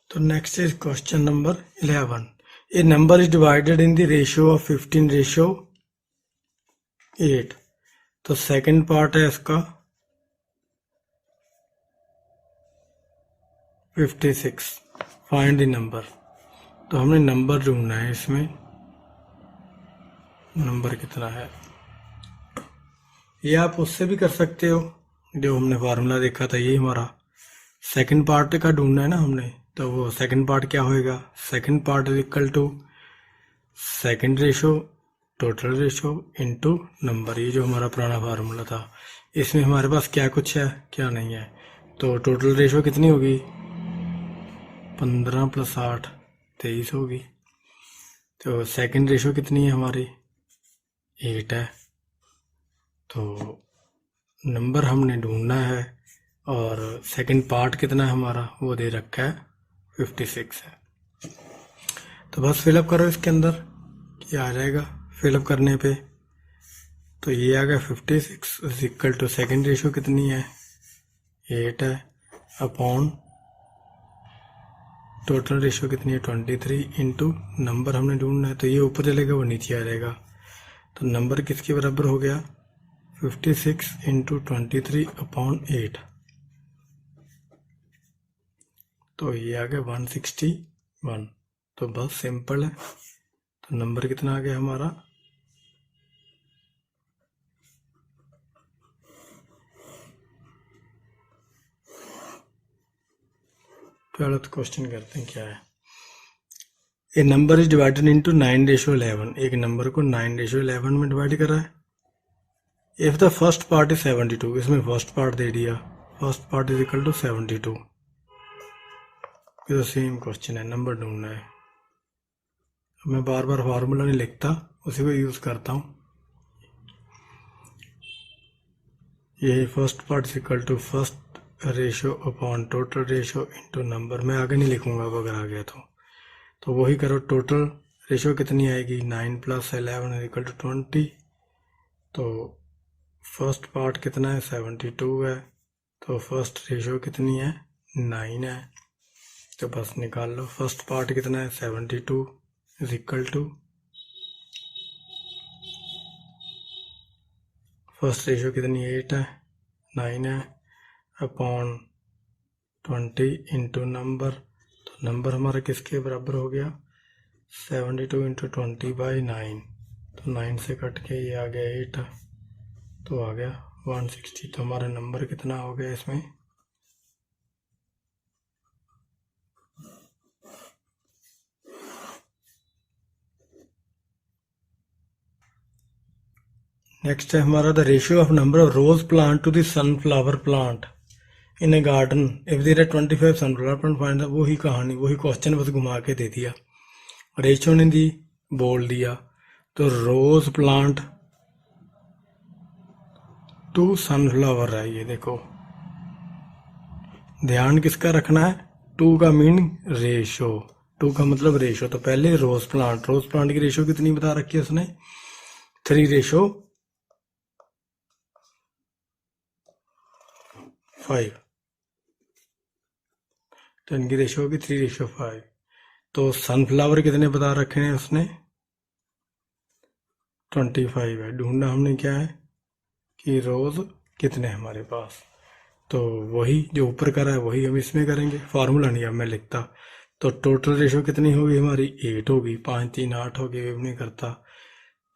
तो next is question number 11. A number is divided in the ratio of 15:8. तो second part है इसका 56. Find the number. तो हमने नंबर ढूंढना है इसमें. नंबर कितना है ये आप उससे भी कर सकते हो. जो हमने फार्मूला देखा था यही हमारा सेकंड पार्ट का ढूंढना है ना हमने. तो वो सेकंड पार्ट क्या होएगा. Second part is equal to second ratio total ratio into number. ये जो हमारा पुराना फार्मूला था. इसमें हमारे पास क्या कुछ है क्या नहीं है. तो टोटल रेशो कितनी होगी 15 + 8 23 होगी. तो सेकंड रेशो कितनी है हमारी 8 है. तो नंबर हमने ढूंढना है और सेकंड पार्ट कितना है हमारा वो दे रखा है 56 है. तो बस फिलअप करो इसके अंदर क्या आ जाएगा. फिलअप करने पे तो ये आ गया 56 is equal to second ratio कितनी है 8 है अपॉन टोटल रेशो कितनी है 23 इंटू नंबर हमने ढूंढना है. तो ये ऊपर चलेगा वो नीचे आ जाएगा. तो नंबर किसके बराबर हो गया 56 इंटू 23 अपॉन 8. तो ये आ गया 161. तो बस सिंपल है. तो नंबर कितना आ गया हमारा 12th क्वेश्चन करते हैं क्या है. A number is divided into 9:11. एक नंबर को 9:11 में डिवाइड करा है. If the first part is 72. इसमें फर्स्ट पार्ट दे दिया. First part is equal to 72. ये सेम क्वेश्चन है. नंबर ढूंढना है. मैं बार बार फार्मूला नहीं लिखता उसी को यूज करता हूँ. ये first part is equal to first ratio upon total ratio into number. मैं आगे नहीं लिखूंगा अब अगर आ गया तो वही करो. टोटल रेशो कितनी आएगी 9 + 11 इज इक्वल टू 20. तो फर्स्ट पार्ट कितना है 72 है. तो फर्स्ट रेशो कितनी है 9 है. तो बस निकाल लो. फर्स्ट पार्ट कितना है 72 is equal to first ratio कितनी 8 है 9 है अपॉन 20 इंटू नंबर. तो नंबर हमारा किसके बराबर हो गया 72 इंटू 20/9. तो 9 से कट के ये आ गया 8. तो आ गया 160. तो हमारा नंबर कितना हो गया इसमें नेक्स्ट है हमारा the ratio of number of rose plant to the sunflower plant in a garden if there are 25 sunflower plant find. वही कहानी वही क्वेश्चन बस घुमा के दे दिया. रेशियो ने दी बोल दिया. तो रोज प्लांट टू सनफ्लावर है. ये देखो ध्यान किसका रखना है. 2 का मीनिंग रेशो. 2 का मतलब रेशो. तो पहले रोज प्लांट की रेशो कितनी बता रखी है उसने 3:5. तो इनकी रेशो होगी 3:5. तो सनफ्लावर कितने बता रखे हैं उसने 25 है. ढूंढना हमने क्या है कि रोज कितने हमारे पास. तो वही जो ऊपर करा है वही हम इसमें करेंगे. फार्मूला नहीं अब मैं लिखता. तो टोटल रेशो कितनी होगी हमारी 8 होगी. 5 3 8 होगी वेव नहीं करता.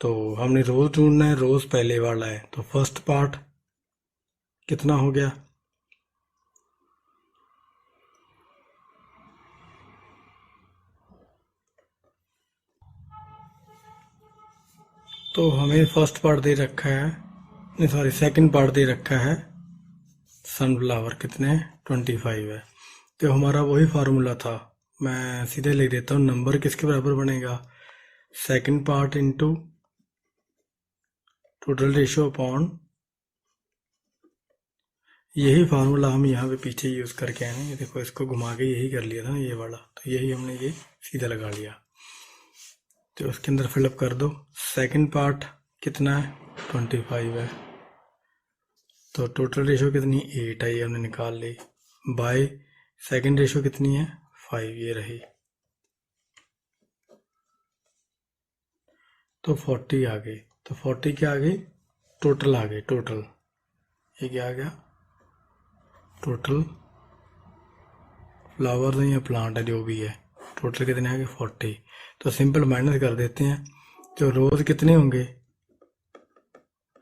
तो हमने रोज ढूंढना है. रोज पहले वाला है. तो फर्स्ट पार्ट कितना हो गया तो हमें फर्स्ट पार्ट दे रखा है नहीं सॉरी सेकंड पार्ट दे रखा है सनफ्लावर कितने 25 है. तो हमारा वही फार्मूला था. मैं सीधे लिख देता हूँ. नंबर किसके बराबर बनेगा second part into total ratio upon यही फार्मूला हम यहाँ पे पीछे यूज करके आए हैं. ये देखो इसको घुमा के यही कर लिया था ना ये वाला. तो यही हमने ये सीधा लगा लिया. तो उसके अंदर फिलअप कर दो. सेकंड पार्ट कितना है 25 है. तो टोटल रेशो कितनी 8 है ये हमने निकाल ली. बाय सेकंड रेशो कितनी है 5 ये रही, तो 40 आ गई। तो 40 क्या आ गई, टोटल आ गई, टोटल ये क्या आ गया, टोटल फ्लावर्स है या प्लांट है जो भी है, टोटल कितने आ गए 40। तो सिंपल माइनस कर देते हैं, तो रोज कितने होंगे,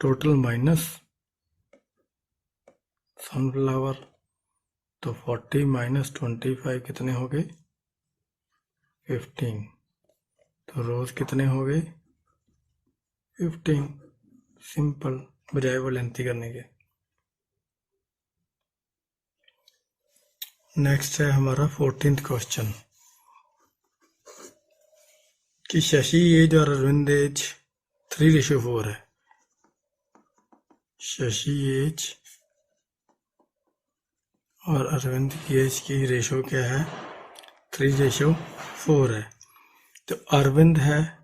टोटल माइनस सनफ्लावर, तो 40 माइनस 25 कितने हो गए 15, तो रोज कितने हो गए 15, सिंपल, बजाय वो लेंथी करने के। नेक्स्ट है हमारा 14th क्वेश्चन कि शशि एज और अरविंद एज 3:4 है। शशि एज और अरविंद की एज की रेशो क्या है, 3:4 है। तो अरविंद है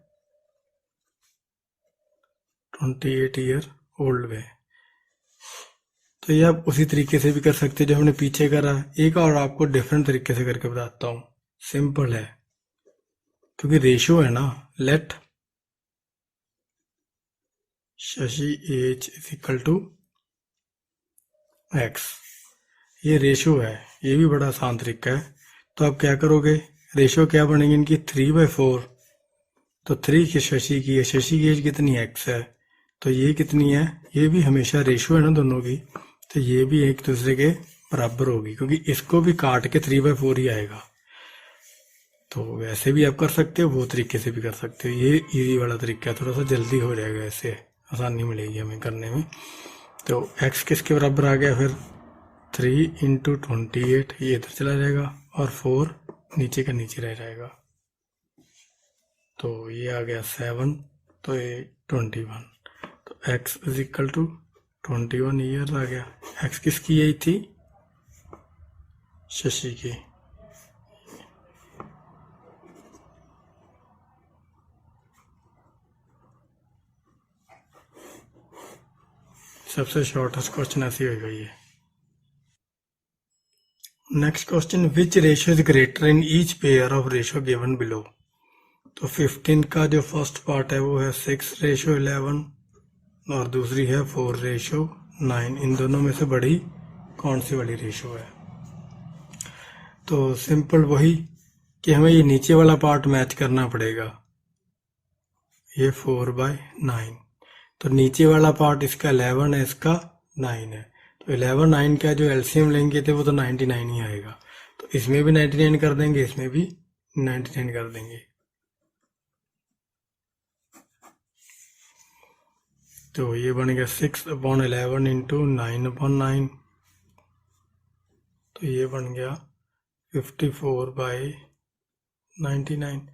28 ईयर ओल्ड में, तो ये आप उसी तरीके से भी कर सकते हैं जो हमने पीछे करा। एक और आपको डिफरेंट तरीके से करके बताता हूँ, सिंपल है क्योंकि रेशो है ना। Let Shashi age is equal to X, ये रेशो है, ये भी बड़ा आसान तरीका है। तो आप क्या करोगे, रेशो क्या बनेगी इनकी 3/4, तो 3 की शशि की है, शशि की एज कितनी है एक्स है, तो ये कितनी है, ये भी हमेशा रेशो है ना दोनों की, तो ये भी एक दूसरे के बराबर होगी क्योंकि इसको भी काट के 3/4 ही आएगा। तो वैसे भी आप कर सकते हो, वो तरीके से भी कर सकते हो, ये इजी वाला तरीका है, थोड़ा सा जल्दी हो जाएगा, ऐसे आसानी मिलेगी हमें करने में। तो x किसके बराबर आ गया फिर, 3 × 28, ये इधर चला जाएगा और 4 नीचे का नीचे रह जाएगा, तो ये आ गया 7, तो ये 21, तो x is equal to 21 years आ गया। x किसकी एज थी, शशि की। सबसे शॉर्टेस्ट क्वेश्चन ऐसी होगा ये। Next question, which ratio is greater in each pair of ratio given below. तो 15 का जो फर्स्ट पार्ट है वो है 6:11 और दूसरी है 4:9। इन दोनों में से बड़ी कौन सी वाली रेशियो है। तो सिंपल वही कि हमें ये नीचे वाला पार्ट मैच करना पड़ेगा, ये 4/9, तो नीचे वाला पार्ट इसका 11 है, इसका 9 है, तो 11 9 का जो एलसीएम लेंगे थे वो तो 99 ही आएगा, तो इसमें भी 99 कर देंगे, इसमें भी 99 कर देंगे। तो ये बन गया 6/11 इंटू 9/9, तो ये बन गया 54/99,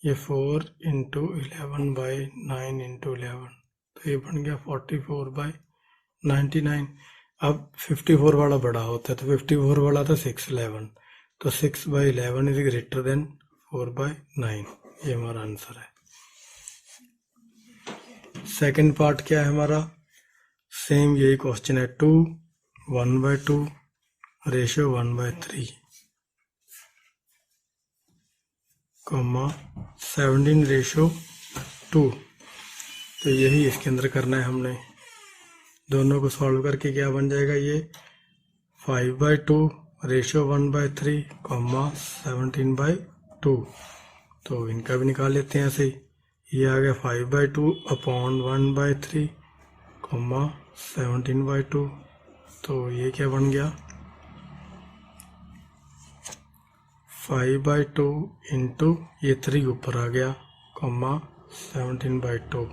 ये 4 इंटू 11/9 इंटू 11, तो ये बन गया 44/99। अब 54 वाला बड़ा होता है, तो 54 वाला था 6/11, तो 6/11 इज ग्रेटर देन 4/9, ये हमारा आंसर है। सेकंड पार्ट क्या है हमारा, सेम यही क्वेश्चन है, 2 1/2 रेशियो 1/3 कॉमा 17:2, तो यही इसके अंदर करना है हमने। दोनों को सॉल्व करके क्या बन जाएगा, ये 5/2 रेशियो 1/3 कॉमा 17/2, तो इनका भी निकाल लेते हैं ऐसे ही। ये आ गया 5/2 अपॉन 1/3 कॉमा 17/2, तो ये क्या बन गया 5/2 इंटू ये 3 ऊपर आ गया कॉमा 17/2,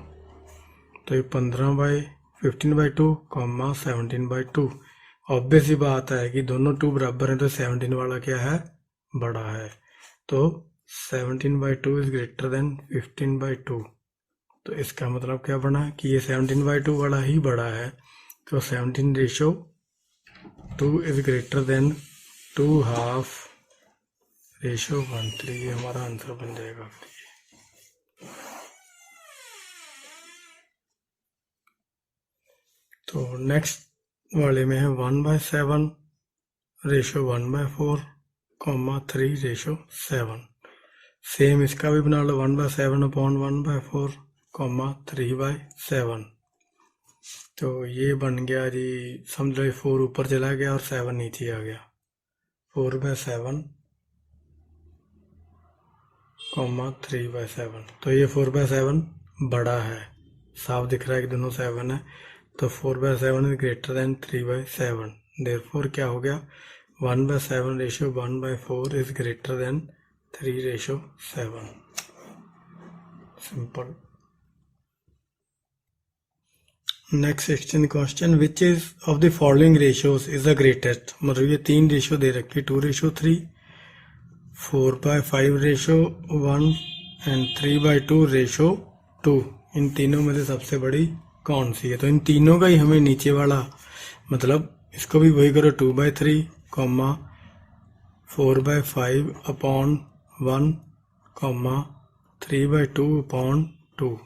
तो ये 15/2 कॉमा 17/2। ऑब्वियस ही बात है कि दोनों 2 बराबर हैं, तो 17 वाला क्या है, बड़ा है, तो 17/2 इज ग्रेटर देन 15/2, तो इसका मतलब क्या बना कि ये 17/2 वाला ही बड़ा है, तो 17:2 इज ग्रेटर देन 2/2 रेशियो 1/3, ये हमारा आंसर बन जाएगा। तो नेक्स्ट वाले में है 1/7 रेशियो 1/4 3:7। सेम इसका भी बना लो 1/7/1/4, 3/7। तो ये बन गया जी, समझ लो 4 ऊपर चला गया और 7 नीचे आ गया। 4/7, 3/7। तो ये 4/7 बड़ा है, साफ दिख रहा है कि दोनों 7 है। तो 4/7 इज ग्रेटर देन 3/7। देयरफॉर क्या हो गया, 1/7/1/4 is greater than 3:7। Simple. Next 16 question, which is of the following ratios is the greatest. मतलब ये 3 रेशियो दे रखी, 2:3, 4/5:1 एंड 3/2:2। इन तीनों में से सबसे बड़ी कौन सी है। तो इन तीनों का ही हमें नीचे वाला, मतलब इसको भी वही करो, 2/3, 4/5/1, 3/2/2।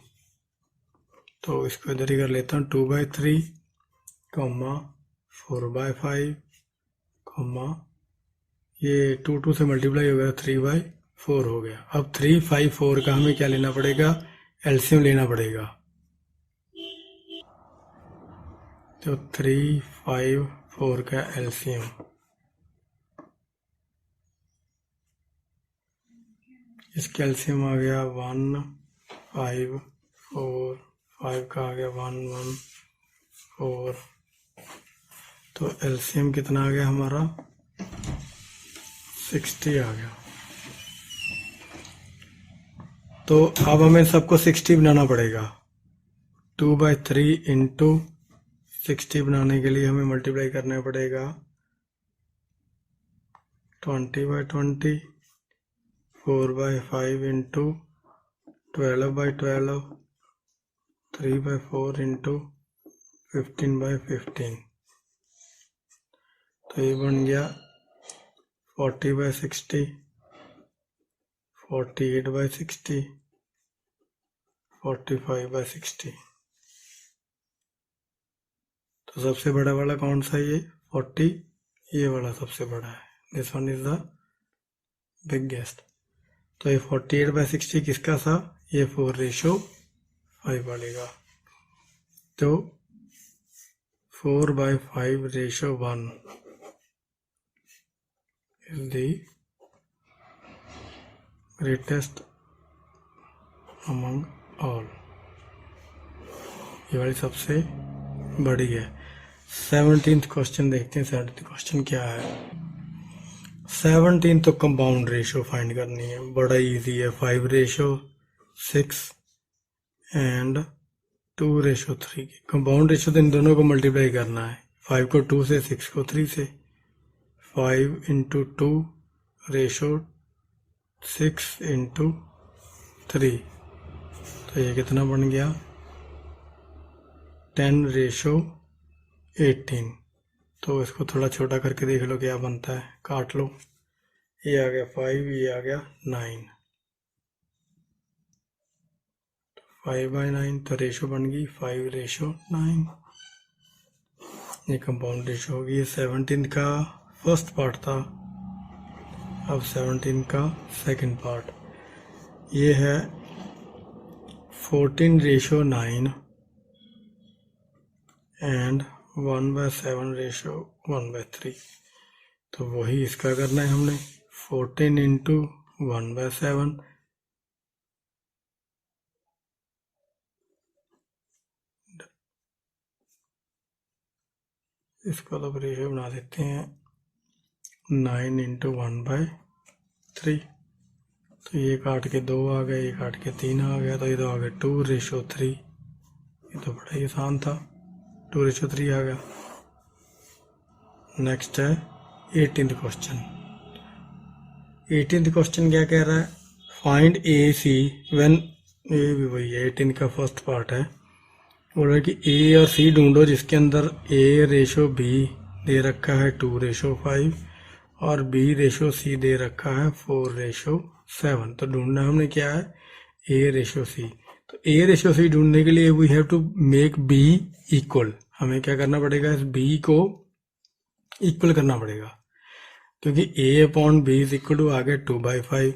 तो इसको इधर ही कर लेता हूँ, 2/3, 4/5, ये 2 से मल्टीप्लाई हो गया, 3/4 हो गया। अब 3, 5, 4 का हमें क्या लेना पड़ेगा, एलसीएम लेना पड़ेगा। तो 3, 5, 4 का एलसीएम, इसका एलसीएम आ गया 1, 5, 4, 5 का आ गया 1, 1, 4। तो एलसीएम कितना आ गया हमारा, 60 आ गया। तो अब हमें सबको 60 बनाना पड़ेगा। 2/3 इंटू 60 बनाने के लिए हमें मल्टीप्लाई करना पड़ेगा 20/20, 4/5 इंटू 12/12, 3/4 इंटू 15/15। तो ये बन गया 40/60, 48/60, 45/60। तो सबसे बड़ा वाला कौन सा, ये 40, ये वाला सबसे बड़ा है। This one is the biggest. तो ये 48/60 किसका था, ये 4:5 बनेगा। तो 4/5:1 is the greatest among all। ये वाली सबसे बड़ी है। 17th क्वेश्चन देखते हैं। 17th क्वेश्चन क्या है। 17 तो कंपाउंड रेशियो फाइंड करनी है, बड़ा इजी है। 5:6 एंड 2:3 की कंपाउंड रेशियो तो इन दोनों को मल्टीप्लाई करना है। 5 को 2 से, 6 को 3 से। 5 इंटू 2 रेशो 6 इंटू 3। तो ये कितना बन गया, 10:18। तो इसको थोड़ा छोटा करके देख लो क्या बनता है, काट लो। ये आ गया 5, ये आ गया 9। 5/9, तो रेशो बन गई 5:9। ये कंपाउंड रेशो होगी। ये 17 का फर्स्ट पार्ट था, अब 17 का सेकंड पार्ट। ये है 14:9 एंड 1/7:1/3। तो वही इसका करना है हमने। 14 इंटू 1/7, इसका तो रेशियो बना देते हैं 9 इंटू 1/3। तो ये काट के 2 आ गया, ये काट के 3 आ गया, तो ये तो आ गया 2:3। ये तो बड़ा ही आसान था, 2:3 आ गया। नेक्स्ट है 18th क्वेश्चन। 18th क्वेश्चन क्या कह रहा है, फाइंड ए सी व्हेन, ये भी वही है, 18 का फर्स्ट पार्ट है। बोल रहा है कि ए और सी ढूंढो जिसके अंदर ए रेशो बी दे रखा है 2:5 और बी रेशो सी दे रखा है 4:7। तो ढूंढना हमने क्या है, ए रेशो सी। तो ए रेशो सी ढूंढने के लिए we have to make B equal. हमें क्या करना पड़ेगा, इस बी को इक्वल करना पड़ेगा। क्योंकि a upon b is equal to आ गया 2/5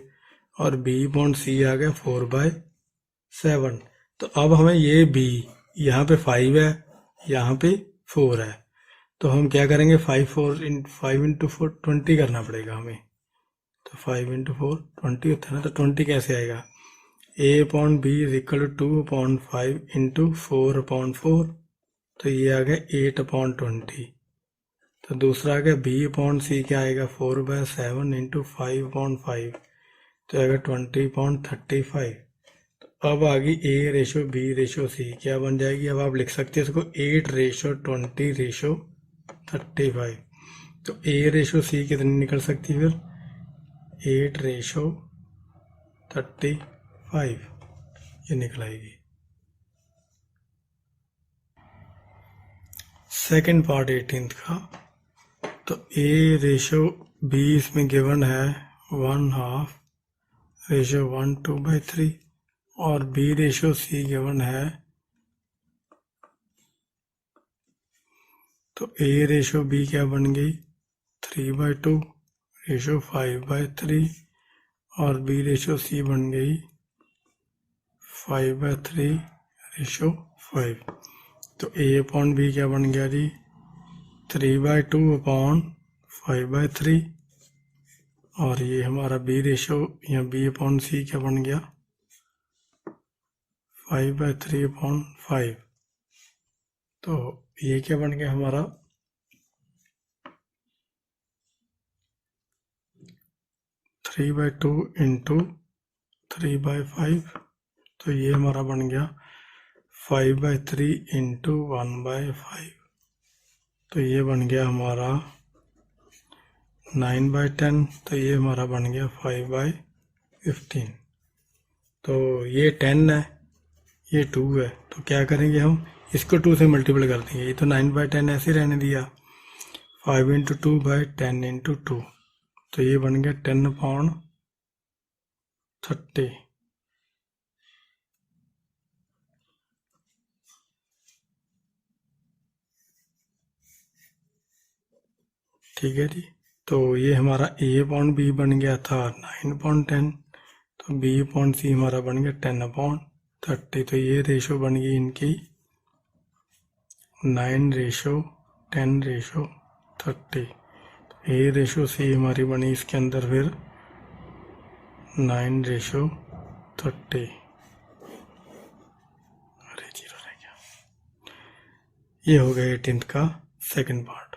और b अपॉन c आ गया 4/7। तो अब हमें ये b, यहाँ पे 5 है, यहाँ पे 4 है, तो हम क्या करेंगे 5 इंटू 4 20 करना पड़ेगा हमें। तो 5 इंटू 4 20 होता है ना, तो 20 कैसे आएगा, a upon b is equal to 2/5 into 4/4, तो ये आ गया 8/20। तो दूसरा आ गया b अपॉन c, क्या आएगा 4/7 इंटू 5/5, तो आएगा 20/35। तो अब आ गई a ratio b ratio c, क्या बन जाएगी, अब आप लिख सकते हैं इसको 8:20:35। तो a रेशो c कितनी निकल सकती है फिर, 8:35 ये निकल आएगी। सेकेंड पार्ट 18th का, तो a रेशो b इसमें गिवन है 1/2 रेशो 1/2/3 और b रेशो c गिवन है, तो a रेशो b क्या बन गई 3/2 रेशो 5/3 और b रेशो c बन गई 5/3 रेशो 5। तो a अपॉन b क्या बन गया जी 3/2/5/3 और ये हमारा b रेशो या b अपॉन c क्या बन गया 5/3/5। तो ये क्या बन गया हमारा 3/2 इंटू 3/5, तो ये हमारा बन गया 5/3 इंटू 1/5, तो ये बन गया हमारा 9/10, तो ये हमारा बन गया 5/15। तो ये 10 है, ये 2 है, तो क्या करेंगे हम इसको 2 से मल्टीपल कर देंगे, ये तो 9/10 ऐसे रहने दिया, 5 इंटू 2/10 इंटू 2, तो ये बन गया 10/30। ठीक है जी, तो ये हमारा a अपॉन b बन गया था 9/10, तो b अपॉन c हमारा बन गया 10/30। तो ये रेशो बन गई इनकी 9:10:30। a रेशो c हमारी बनी इसके अंदर फिर 9:30। अरे 0 रह गया। ये हो गया 18th का सेकंड पार्ट।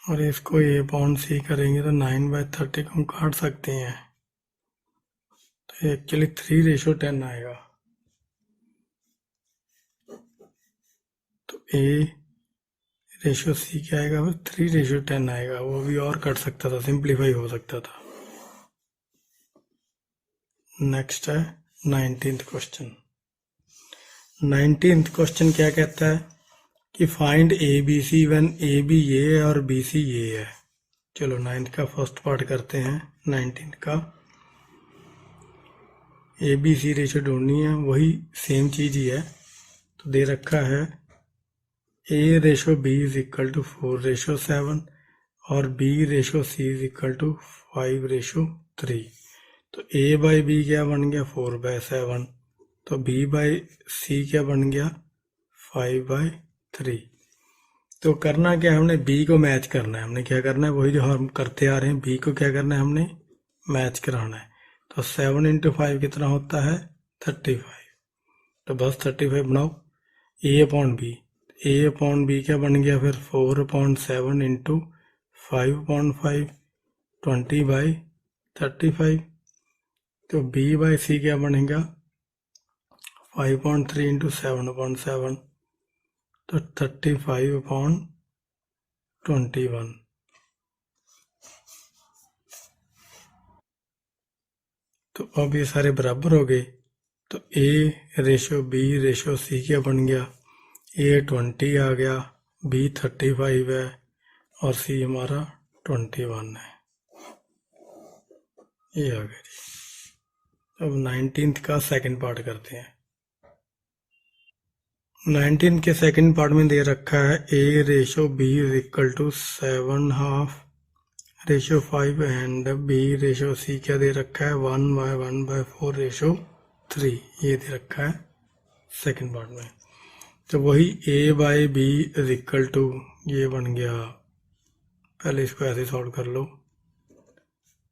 और इसको a अपॉन c करेंगे तो 9/30 को हम काट सकते हैं, तो एक्चुअली 3:10 आएगा। तो a रेशो c क्या आएगा, 3:10 आएगा, वो भी और कट सकता था, सिंप्लीफाई हो सकता था। नेक्स्ट है 19th क्वेश्चन। 19th क्वेश्चन क्या कहता है कि find A B C when A B ये है और बी सी ये है। चलो 9th का फर्स्ट पार्ट करते हैं। 19th का ए बी सी रेशो ढूंढनी है, वही सेम चीज ही है। तो दे रखा है a ratio b is equal to 4:7 और b ratio c is equal to 5:3। तो a बाई b क्या बन गया 4/7, तो b बाई c क्या बन गया 5/3। तो करना क्या है, हमने b को मैच करना है। हमने क्या करना है, वही जो हम करते आ रहे हैं, b को क्या करना है, हमने मैच कराना है। तो 7 इंटू 5 कितना होता है 35। तो बस 35 बनाओ। a अपॉन b क्या बन गया फिर 4/7 इंटू 5/5 20/35। तो b बाई c क्या बनेगा 5/3 इंटू 7/7, तो 35/21। तो अब ये सारे बराबर हो गए। तो a ratio b ratio c क्या बन गया, a 20 आ गया, b 35 है और c हमारा 21 है। ये आ गया जी। अब 19th का सेकंड पार्ट करते हैं। 19th के सेकंड पार्ट में दे रखा है a ratio b is equal to 7/2 ratio 5 and B ratio C क्या दे रखा है 1/1/4 रेशो 3 ये दे रखा है सेकंड पार्ट में। तो वही a/b इज इक्वल टू ये बन गया, पहले इसको ऐसे सॉल्व कर लो,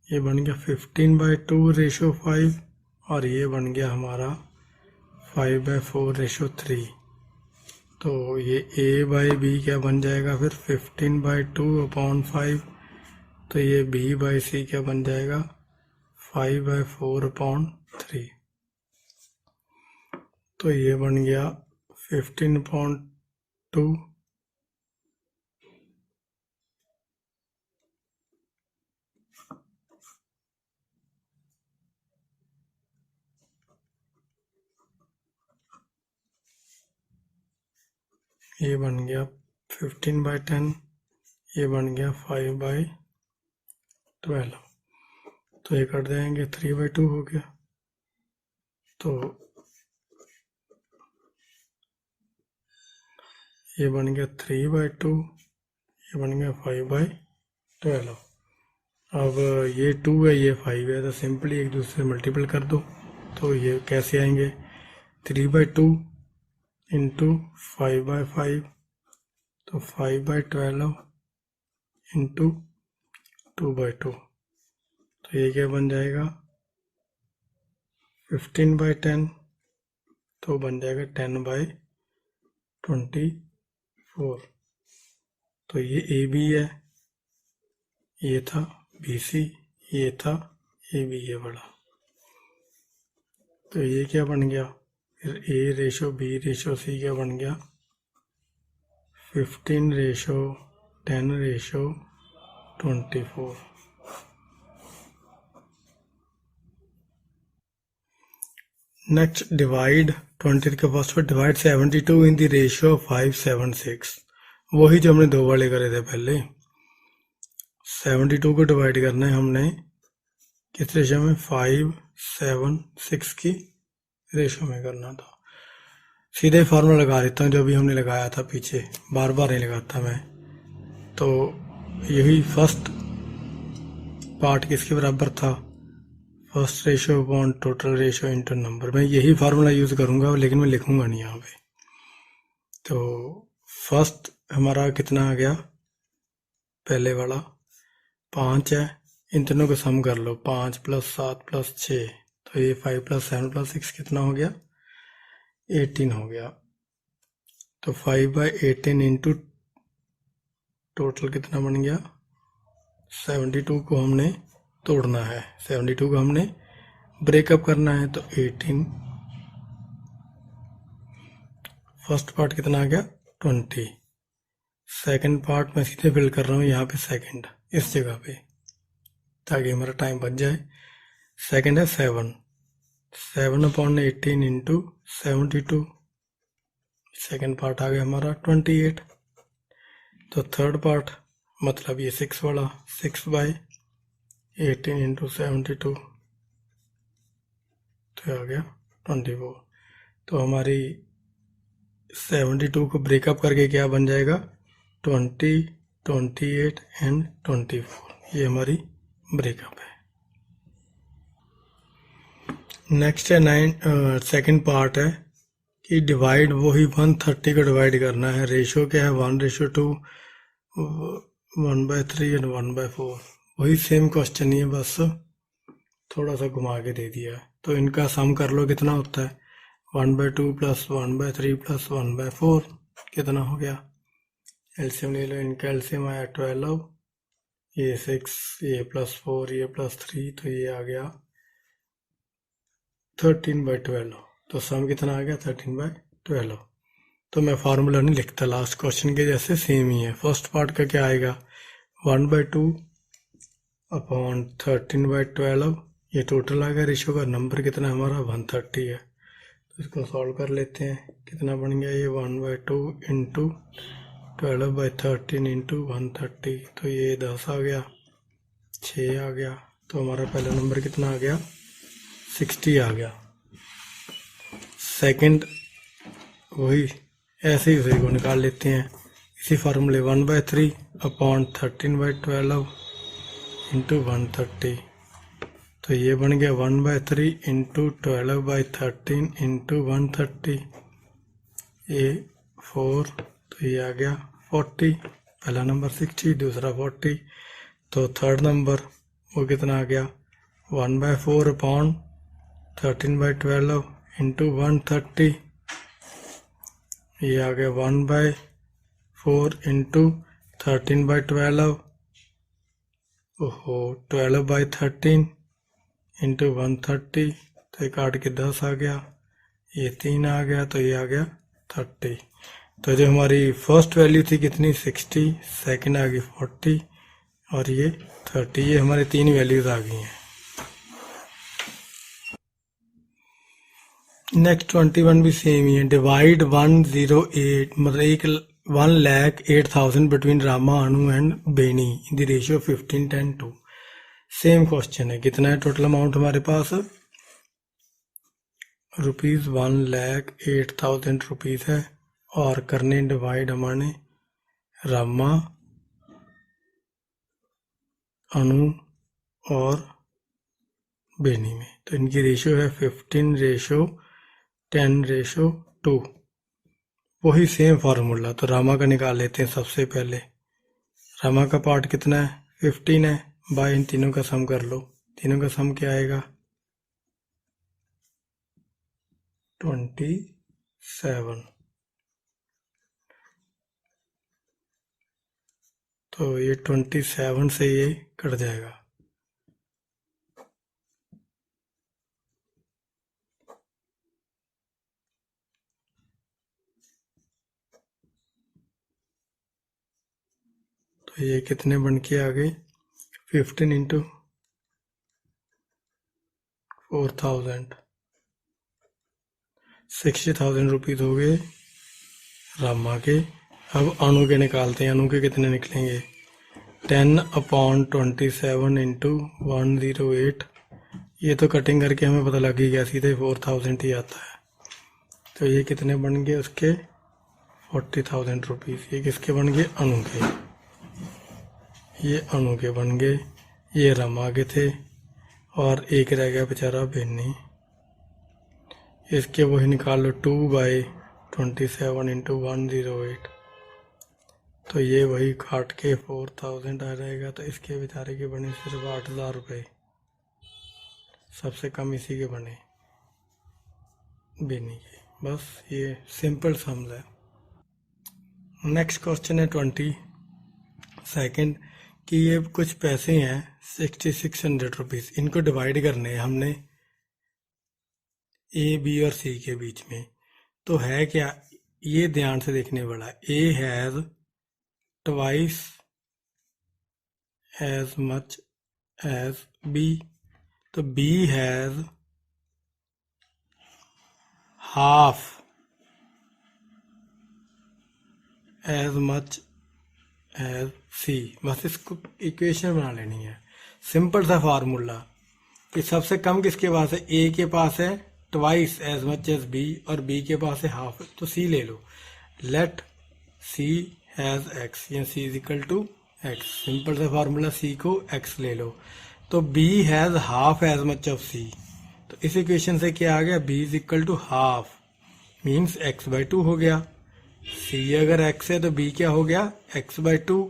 ये बन गया 15/2 रेशो 5 और ये बन गया हमारा 5/4 रेशो 3। तो ये a/b क्या बन जाएगा फिर 15/2/5, तो ये b/c क्या बन जाएगा 5/4/3। तो ये बन गया 15/2 ये बन गया 15/10, ये बन गया 5/12। तो ये कट जाएंगे 3/2 हो गया। तो ये बन गया 3/2, ये बन गया 5/12। अब ये 2 है ये 5 है, तो सिंपली एक दूसरे से मल्टीपल कर दो। तो ये कैसे आएंगे 3/2 इंटू 5/5, तो 5/12 इंटू 2/2। तो ये क्या बन जाएगा 15/10, तो बन जाएगा 10/24। तो ये ए बी है, ये था बी सी, ये था ए बी ये बड़ा। तो ये क्या बन गया फिर ए रेशो बी रेशो सी क्या बन गया 15/10/24। नेक्स्ट डिवाइड 20 के फर्स्ट पर डिवाइड 72 इन द रेशियो 5/7/6। वही जो हमने दो वाले करे थे पहले, 72 को डिवाइड करना है हमने किस रेशियो में 5/7/6 की रेशियो में करना था। सीधे फार्मूला लगा देता हूँ जो भी हमने लगाया था पीछे, बार बार नहीं लगाता मैं। तो यही फर्स्ट पार्ट किसके बराबर था first ratio upon total ratio into number. मैं यही फार्मूला यूज करूंगा लेकिन मैं लिखूंगा नहीं यहाँ पे। तो फर्स्ट हमारा कितना आ गया पहले वाला 5 है, इन तीनों को सम कर लो 5 + 7 + 6, तो ये 5 + 7 + 6 कितना हो गया 18 हो गया। तो 5/18 इंटू टोटल कितना बन गया 72 को हमने तोड़ना है, 72 को हमने ब्रेकअप करना है। तो 18 फर्स्ट पार्ट कितना आ गया 20, सेकंड पार्ट मैं सीधे फिल कर रहा हूँ यहाँ पे सेकंड इस जगह पे ताकि हमारा टाइम बच जाए। सेकंड है 7/18 इंटू 72, सेकंड पार्ट आ गया हमारा 28। तो थर्ड पार्ट मतलब ये 6 वाला 6/18 इंटू 72, तो आ गया 24। तो हमारी 72 को ब्रेकअप करके क्या बन जाएगा 20, 28 एंड 24, ये हमारी ब्रेकअप है। नेक्स्ट है 9 सेकंड पार्ट है कि डिवाइड वही 130 को डिवाइड करना है। रेशियो क्या है 1/2, 1/3 एंड 1/4। वही सेम क्वेश्चन ही है, बस थोड़ा सा घुमा के दे दिया। तो इनका सम कर लो कितना होता है 1/2 + 1/3 + 1/4 कितना हो गया। एलसीएम ले लो, इनका एलसीएम आया 12, ये 6, ये +4, ये +3, तो ये आ गया 13/12। तो सम कितना आ गया 13/12। तो मैं फार्मूला नहीं लिखता, लास्ट क्वेश्चन के जैसे सेम ही है। फर्स्ट पार्ट का क्या आएगा 1/2 अपॉन 13/12, ये टोटल आ गया। रेशियो का नंबर कितना हमारा 130 है, तो इसको सॉल्व कर लेते हैं। कितना बन गया ये 1/2 इंटू 12/13 इंटू 130, तो ये 10 आ गया, 6 आ गया। तो हमारा पहला नंबर कितना आ गया 60 आ गया। सेकंड वही ऐसे ही उसी को निकाल लेते हैं इसी फार्मूले 1/3 अपॉन 13/12, इंटू 130, तो ये बन गया 1/3 इंटू 12/13 इंटू 130, ये 4, तो ये आ गया 40। पहला नंबर 60, दूसरा 40, तो थर्ड नंबर वो कितना आ गया 1/4 अपॉन 13/12 इंटू 130, ये आ गया 1/4 इंटू 13/12, ओहो 12/13 इंटू 130, तो एक 8 के 10 आ गया, ये 3 आ गया, तो ये आ गया 30। तो जो हमारी फर्स्ट वैल्यू थी कितनी 60, सेकंड आ गई 40 और ये 30, ये हमारी 3 वैल्यूज आ गई हैं। नेक्स्ट 21 भी सेम ही है। डिवाइड 108 मतलब 1,08,000 between Rama, Anu and Beni in the ratio 15:10:2। Same question है, कितना है टोटल अमाउंट हमारे पास रुपीज 1,08,000 रुपीज है और करने डिवाइड हमारे रामा, अनु और बेनी में, तो इनकी रेशियो है 15:10:2। वही सेम फार्मूला, तो रामा का निकाल लेते हैं सबसे पहले। रामा का पार्ट कितना है 15 है, बाय इन तीनों का सम कर लो, तीनों का सम क्या आएगा 27, तो ये 27 से ये कट जाएगा, तो ये कितने बन के आ गए 15 इंटू 4,000, 60,000 रुपीज हो गए रामा के। अब अनु के निकालते हैं, अनु के कितने निकलेंगे 10/27 इंटू 108, ये तो कटिंग करके हमें पता लग ही गया, सीधे 4,000 ही आता है, तो ये कितने बन गए उसके 40,000 रुपीज। ये किसके बन गए अनु के, ये अनु के बन गए, ये रमा के थे और एक रह गया बेचारा बेनी, इसके वही निकाल लो 2/27 इंटू 108, तो ये वही काट के 4,000 आ जाएगा, तो इसके बेचारे के बने सिर्फ 8,000 रुपये, सबसे कम इसी के बने बेनी के। बस ये सिंपल सम्स है। नेक्स्ट क्वेश्चन है 22 कि ये कुछ पैसे हैं 6600 रुपीज, इनको डिवाइड करने हैं हमने ए बी और सी के बीच में, तो है क्या, ये ध्यान से देखने वाला है। A has twice as much as B, तो B has half as much as C. बस इसको इक्वेशन बना लेनी है, सिंपल सा फार्मूला कि सबसे कम किसके पास है, ए के पास है twice as much as B और बी के पास है हाफ, तो सी ले लो। लेट सी हैज एक्स या C is equal to X, simple सा फार्मूला, सी को एक्स ले लो, तो B has half as much of C, तो इस इक्वेशन से क्या आ गया B is equal to half means x/2 हो गया। सी अगर x है तो b क्या हो गया x/2,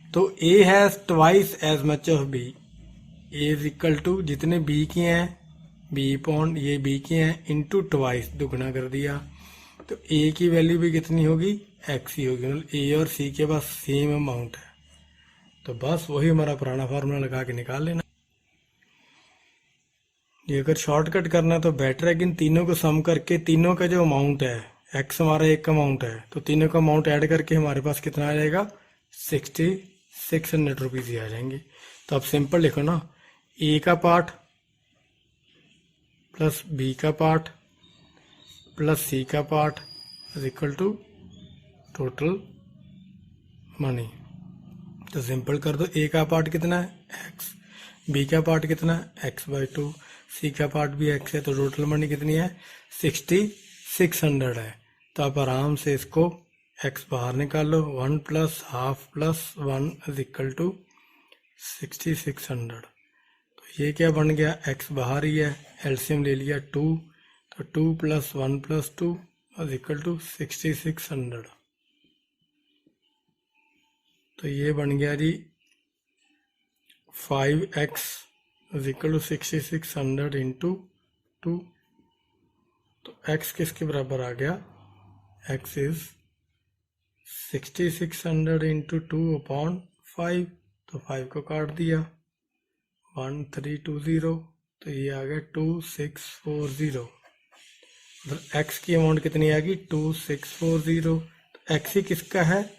तो a has twice as much of b, a is equal to जितने b के हैं b पॉइंट ये b के हैं इंटू ट्वाइस, दुगना कर दिया, तो a की वैल्यू भी कितनी होगी x ही होगी, मतलब a और c के पास सेम अमाउंट है, तो बस वही हमारा पुराना फार्मूला लगा के निकाल लेना। ये अगर शॉर्टकट करना तो बेटर है कि इन तीनों को सम करके तीनों का जो अमाउंट है, एक्स हमारा एक का अमाउंट है, तो तीनों का अमाउंट ऐड करके हमारे पास कितना आ जाएगा 6600 रुपीज ही आ जाएंगे। तो अब सिंपल लिखो ना, ए का पार्ट प्लस बी का पार्ट प्लस सी का part is equal to total money. तो सिंपल कर दो, ए का पार्ट कितना है एक्स, बी का पार्ट कितना है x/2, सी का पार्ट भी x है, तो टोटल मनी कितनी है 6600 है। तो आप आराम से इसको x बाहर निकाल लो, 1 + ½ + 1 इज इक्वल टू 6600। तो ये क्या बन गया, x बाहर ही है, एलसीएम ले लिया 2, तो 2 + 1 + 2 = 6600। तो ये बन गया जी 5x = 6600 × 2। तो x किसके बराबर आ गया, x इज 6600 × 2/5। तो 5 को काट दिया, 1320, तो ये आ गया 2640। मतलब x की अमाउंट कितनी आ गई, 2640। तो x ही किसका है,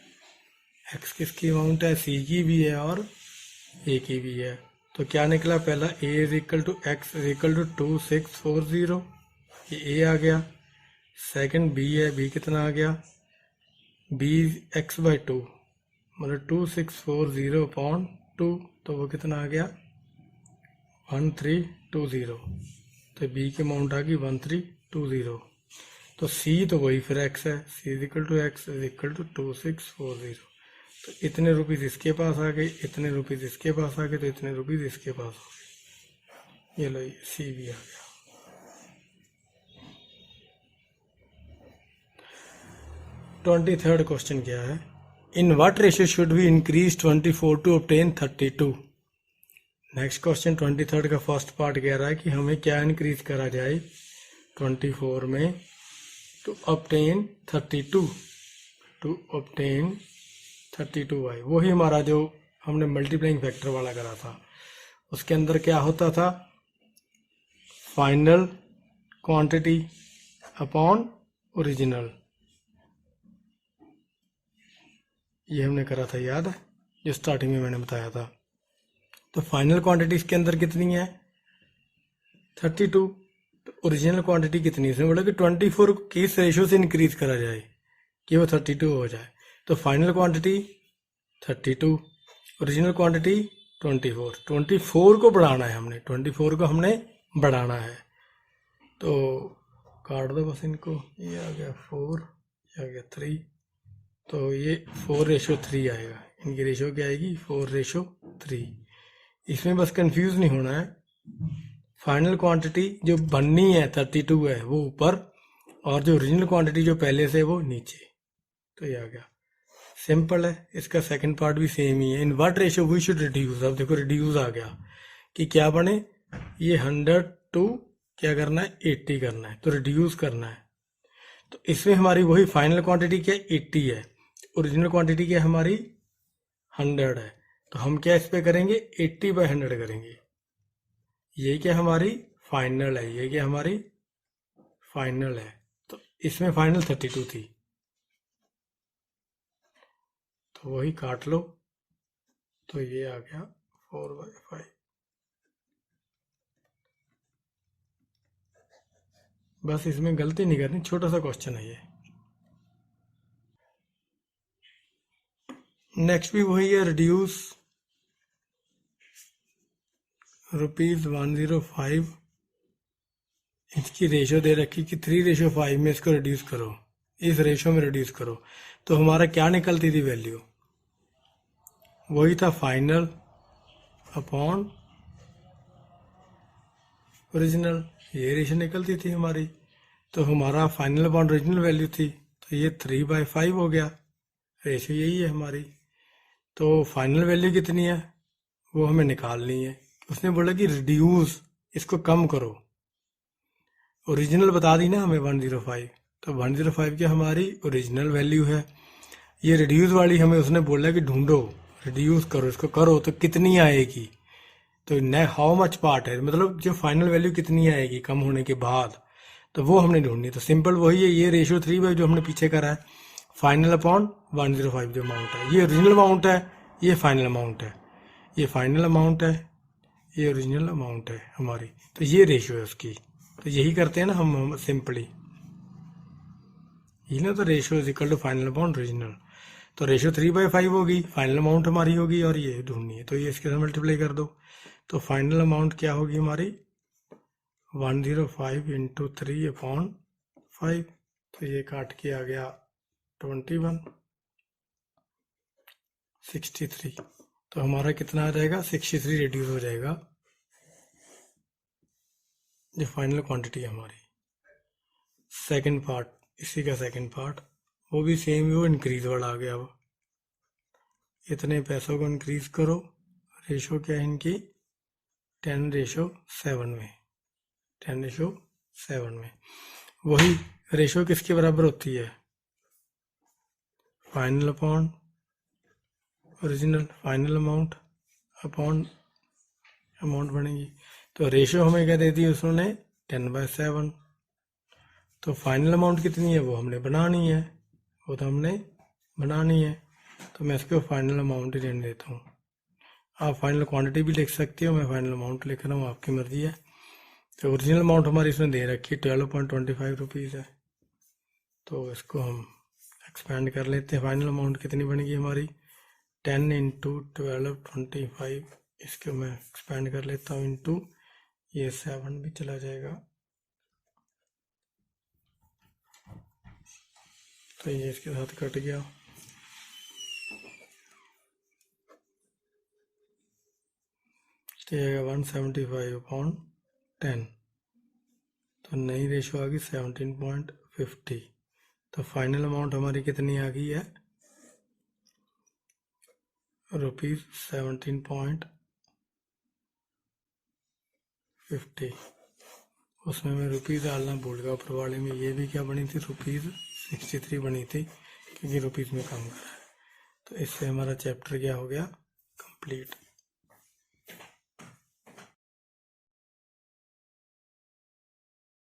x किसकी अमाउंट है, c की भी है और a की भी है। तो क्या निकला, पहला a = x = 2640, ये a आ गया। सेकंड b है, b कितना आ गया, b x/2, मतलब 2640/2, तो वो कितना आ गया 1320। तो b की अमाउंट आ गई 1320। तो c तो वही फिर x है, c = x = 2640। तो इतने रुपीज़ इसके पास आ गए, इतने रुपीज़ इसके पास आ गए, तो इतने रुपीज़ इसके पास हो गए। ये लो, ये सी भी आ गया। 23rd क्वेश्चन क्या है, in what ratio should we increase 24 to obtain 32। Next question 23rd का फर्स्ट पार्ट कह रहा है कि हमें क्या इंक्रीज करा जाए 24 में to obtain 32, to obtain 32y। वही हमारा जो हमने मल्टीप्लाइंग फैक्टर वाला करा था, उसके अंदर क्या होता था, फाइनल क्वांटिटी अपॉन ओरिजिनल, ये हमने करा था, याद है, जो स्टार्टिंग में मैंने बताया था। तो फाइनल क्वांटिटी इसके अंदर कितनी है 32, तो ओरिजिनल क्वांटिटी कितनी है, इसमें बोला कि 24 को किस रेशियो से इंक्रीज करा जाए कि वो 32 हो जाए। तो फाइनल क्वांटिटी 32, ओरिजिनल क्वांटिटी 24, 24 को बढ़ाना है हमने, 24 को हमने बढ़ाना है। तो काट दो बस इनको, ये आ गया 4, ये आ गया 3, तो ये 4:3 आएगा, इनकी रेशियो क्या आएगी 4:3। इसमें बस कंफ्यूज नहीं होना है, फाइनल क्वांटिटी जो बननी है 32 है वो ऊपर, और जो ओरिजिनल क्वांटिटी जो पहले से वो नीचे। तो ये आ गया, सिंपल है। इसका सेकंड पार्ट भी सेम ही है, in what ratio we should reduce. अब देखो रिड्यूस आ गया कि क्या बने, ये 100 टू क्या करना है 80 करना है, तो रिड्यूस करना है। तो इसमें हमारी वही फाइनल क्वांटिटी क्या 80 है, ओरिजिनल क्वांटिटी क्या हमारी 100 है। तो हम क्या इस पे करेंगे 80/100 करेंगे, ये क्या हमारी फाइनल है, ये क्या हमारी फाइनल है। तो इसमें फाइनल 32 थी, तो वही काट लो, तो ये आ गया 4/5। बस इसमें गलती नहीं करनी, छोटा सा क्वेश्चन है ये। नेक्स्ट भी वही है, रिड्यूस ₹105, इसकी रेशियो दे रखी कि 3:5 में इसको रिड्यूस करो, इस रेशियो में रिड्यूस करो। तो हमारा क्या निकलती थी वैल्यू, वही था फाइनल अपॉन ओरिजिनल, ये रेशियो निकलती थी हमारी। तो हमारा फाइनल अपॉन ओरिजिनल वैल्यू थी, तो ये 3/5 हो गया, रेशियो यही है हमारी। तो फाइनल वैल्यू कितनी है वो हमें निकालनी है। उसने बोला कि रिड्यूस, इसको कम करो। ओरिजिनल बता दी ना हमें 105, तो 105 क्या हमारी ओरिजिनल वैल्यू है। ये रिड्यूस वाली हमें उसने बोला कि ढूंढो, रिड्यूस करो, इसको करो तो कितनी आएगी। तो न हाउ मच पार्ट है, मतलब जो फाइनल वैल्यू कितनी आएगी कम होने के बाद, तो वो हमने ढूंढनी। तो सिंपल वही है, ये रेशियो 3 जो हमने पीछे करा है, फाइनल अपॉन 105 जो अमाउंट है, ये ओरिजिनल अमाउंट है, ये फाइनल अमाउंट है, ये फाइनल अमाउंट है, ये ओरिजिनल अमाउंट है हमारी। तो ये रेशियो है उसकी। तो यही करते हैं ना हम सिंपली, ये ना, तो ratio is equal to final upon original. तो रेशियो 3/5 होगी, फाइनल अमाउंट हमारी होगी, और ये ढूंढनी है, तो ये इसके साथ मल्टीप्लाई कर दो। तो फाइनल अमाउंट क्या होगी हमारी 105 × 3/5। तो ये काट के आ गया 21 63। तो हमारा कितना आ जाएगा, 63 रिड्यूस हो जाएगा, जो फाइनल क्वांटिटी है हमारी। सेकंड पार्ट, इसी का सेकंड पार्ट, वो भी सेम, वो इंक्रीज वाला आ गया। अब इतने पैसों को इंक्रीज करो, रेशो क्या है इनकी, 10:7 में, 10:7 में। वही रेशो किसके बराबर होती है, final upon original, final amount upon amount बनेगी। तो रेशो हमें क्या दे दी उसने, 10/7। तो फाइनल अमाउंट कितनी है वो हमने बनानी है, वो तो हमने बनानी है। तो मैं इसको फाइनल अमाउंट ही रहने देता हूँ। आप फाइनल क्वांटिटी भी लिख सकते हो, मैं फाइनल अमाउंट लिख रहा हूँ, आपकी मर्जी है। तो ओरिजिनल अमाउंट हमारी इसमें दे रखी है 12.25 रुपीज़ है। तो इसको हम एक्सपेंड कर लेते हैं। फाइनल अमाउंट कितनी बनेगी हमारी, 10 × 12.25। इसको मैं एक्सपेंड कर लेता हूँ इंटू, ये 7 भी चला जाएगा, तो ये इसके साथ कट गया। तो ये 175/10। तो नई रेशो आ गई 17.50। तो फाइनल अमाउंट हमारी कितनी आ गई है, ₹17.50। उसमें मैं रुपीज़ डालना भूल गया ऊपर वाले में, ये भी क्या बनी थी, ₹63 बनी थी, क्योंकि रुपीज़ में काम करा है। तो इससे हमारा चैप्टर क्या हो गया, कंप्लीट।